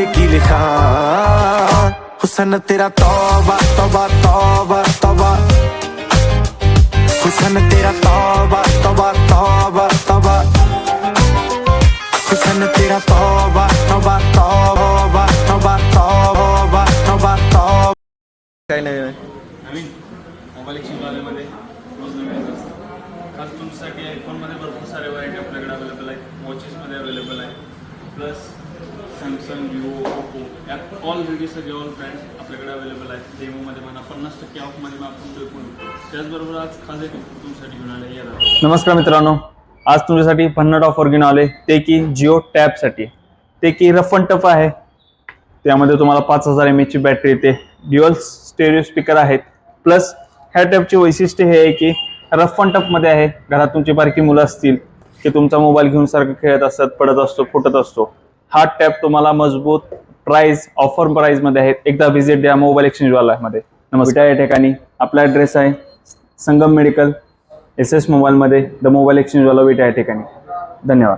की लिखा हुसन तेरा तौबा तौबा तौबा तौबा हुसन तेरा तौबा तौबा तौबा तौबा हुसन तेरा तौबा तौबा तौबा तौबा तौबा तौबा तौबा काय नाही आहे. नवीन मोबाईल एक्सचेंजवाल्यामध्ये रोज नवीन येत असतं. खास तुमच्यासाठी आयफोनमध्ये भरपूर सारे व्हरायटी आपल्याकडे अवेलेबल आहे. वॉचेसमध्ये अवेलेबल आहे. प्लस सॅमसंग विवो ओप्पो या ऑल रेडी सगळे ऑल ब्रँड्स आपल्याकडे अवेलेबल आहेत. डेमोमध्ये म्हणा 50% ऑफमध्ये आपण देऊ. त्याचबरोबर आज खास एक तुमच्यासाठी घेऊन आले या. नमस्कार मित्रांनो, आज तुमच्यासाठी भन्नाट ऑफर घेऊन आले ते की जिओ टॅबसाठी. ते की रफ अँड टफ आहे. त्यामध्ये तुम्हाला 5000 mAh ची बॅटरी येते. ड्युअल स्टेरिओ स्पीकर आहेत. प्लस ह्या टॅबचे वैशिष्ट्य हे आहे की रफ अँड टफ मध्ये आहे. घरात तुमची बारकी मुलं असतील की तुमचा मोबाईल घेऊन सारखं खेळत असतात, पडत असतो, फुटत असतो, हा टॅब तुम्हाला मजबूत प्राइस ऑफर प्राइस मध्ये आहे. एकदा व्हिजिट द्या मोबाईल एक्सचेंज वाल्यामध्ये. नमस्कार. या ठिकाणी आपला ॲड्रेस आहे संगम मेडिकल SS मोबाईल मध्ये द मोबाईल एक्सचेंज वाला विटा या ठिकाणी. धन्यवाद.